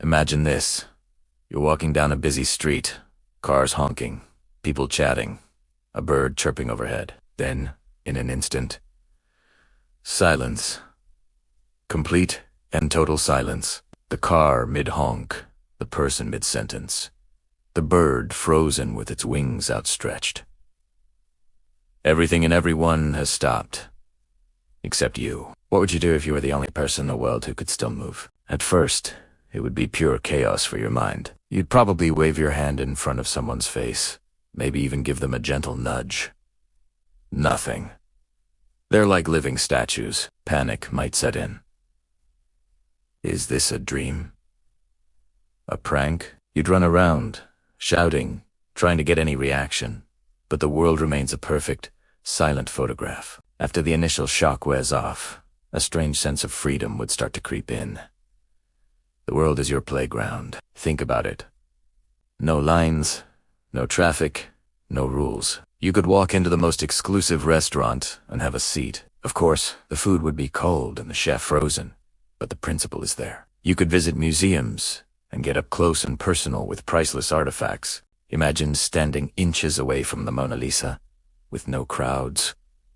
Imagine this. You're walking down a busy street, cars honking, people chatting, a bird chirping overhead. Then, in an instant, silence. Complete and total silence. The car mid-honk, the person mid-sentence, the bird frozen with its wings outstretched. Everything and everyone has stopped, except you. What would you do if you were the only person in the world who could still move? At first, it would be pure chaos for your mind. You'd probably wave your hand in front of someone's face, maybe even give them a gentle nudge. Nothing. They're like living statues. Panic might set in. Is this a dream? A prank? You'd run around, shouting, trying to get any reaction, but the world remains a perfect, silent photograph. After the initial shock wears off, a strange sense of freedom would start to creep in. The world is your playground. Think about it. No lines, no traffic, no rules. You could walk into the most exclusive restaurant and have a seat. Of course, the food would be cold and the chef frozen, but the principle is there. You could visit museums and get up close and personal with priceless artifacts. Imagine standing inches away from the Mona Lisa, with no crowds,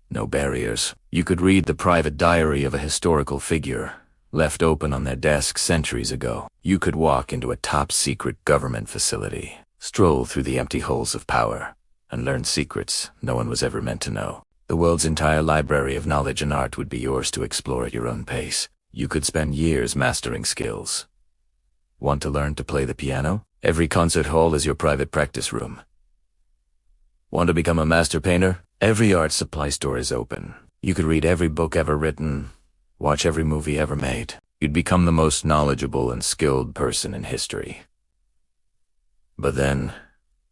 no barriers. You could read the private diary of a historical figure, left open on their desk centuries ago. You could walk into a top-secret government facility, stroll through the empty halls of power, and learn secrets no one was ever meant to know. The world's entire library of knowledge and art would be yours to explore at your own pace. You could spend years mastering skills. Want to learn to play the piano? Every concert hall is your private practice room. Want to become a master painter? Every art supply store is open. You could read every book ever written, watch every movie ever made. You'd become the most knowledgeable and skilled person in history. But then,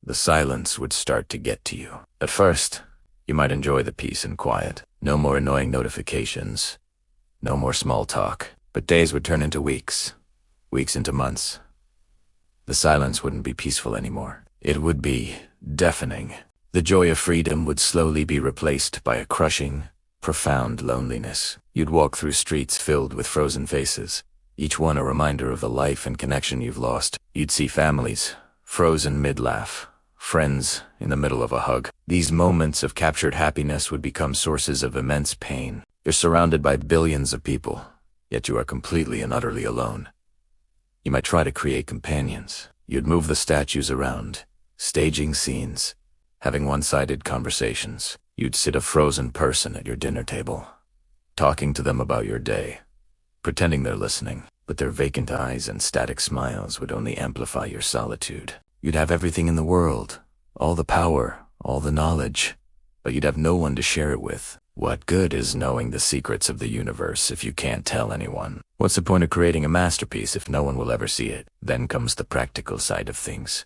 the silence would start to get to you. At first, you might enjoy the peace and quiet. No more annoying notifications. No more small talk. But days would turn into weeks. Weeks into months. The silence wouldn't be peaceful anymore. It would be deafening. The joy of freedom would slowly be replaced by a crushing, profound loneliness. You'd walk through streets filled with frozen faces, each one a reminder of the life and connection you've lost. You'd see families, frozen mid-laugh, friends in the middle of a hug. These moments of captured happiness would become sources of immense pain. You're surrounded by billions of people, yet you are completely and utterly alone. You might try to create companions. You'd move the statues around, staging scenes, having one-sided conversations. You'd sit a frozen person at your dinner table, talking to them about your day, pretending they're listening, but their vacant eyes and static smiles would only amplify your solitude. You'd have everything in the world, all the power, all the knowledge, but you'd have no one to share it with. What good is knowing the secrets of the universe if you can't tell anyone? What's the point of creating a masterpiece if no one will ever see it? Then comes the practical side of things.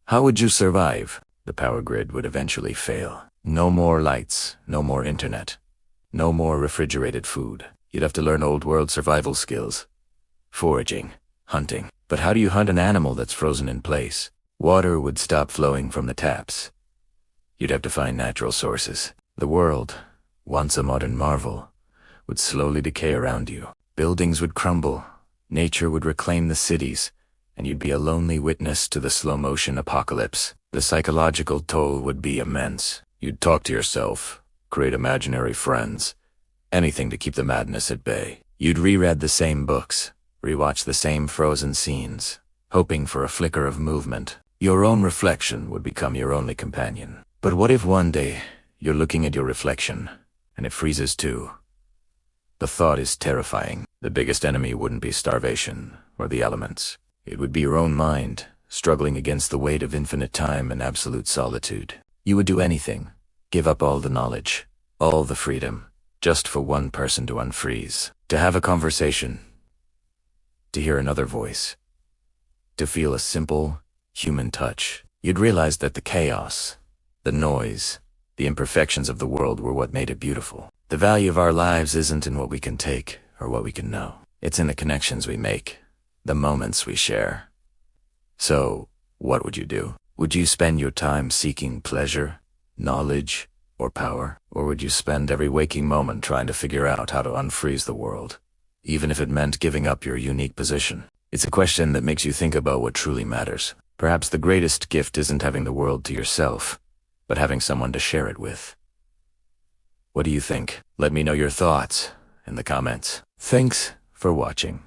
How would you survive? The power grid would eventually fail. No more lights, no more internet, no more refrigerated food. You'd have to learn old-world survival skills. Foraging, hunting. But how do you hunt an animal that's frozen in place? Water would stop flowing from the taps. You'd have to find natural sources. The world, once a modern marvel, would slowly decay around you. Buildings would crumble, nature would reclaim the cities, and you'd be a lonely witness to the slow-motion apocalypse. The psychological toll would be immense. You'd talk to yourself, create imaginary friends, anything to keep the madness at bay. You'd reread the same books, rewatch the same frozen scenes, hoping for a flicker of movement. Your own reflection would become your only companion. But what if one day you're looking at your reflection, and it freezes too? The thought is terrifying. The biggest enemy wouldn't be starvation or the elements. It would be your own mind, struggling against the weight of infinite time and absolute solitude. You would do anything, give up all the knowledge, all the freedom, just for one person to unfreeze, to have a conversation, to hear another voice, to feel a simple, human touch. You'd realize that the chaos, the noise, the imperfections of the world were what made it beautiful. The value of our lives isn't in what we can take or what we can know. It's in the connections we make, the moments we share. So, what would you do? Would you spend your time seeking pleasure, knowledge, or power? Or would you spend every waking moment trying to figure out how to unfreeze the world, even if it meant giving up your unique position? It's a question that makes you think about what truly matters. Perhaps the greatest gift isn't having the world to yourself, but having someone to share it with. What do you think? Let me know your thoughts in the comments. Thanks for watching.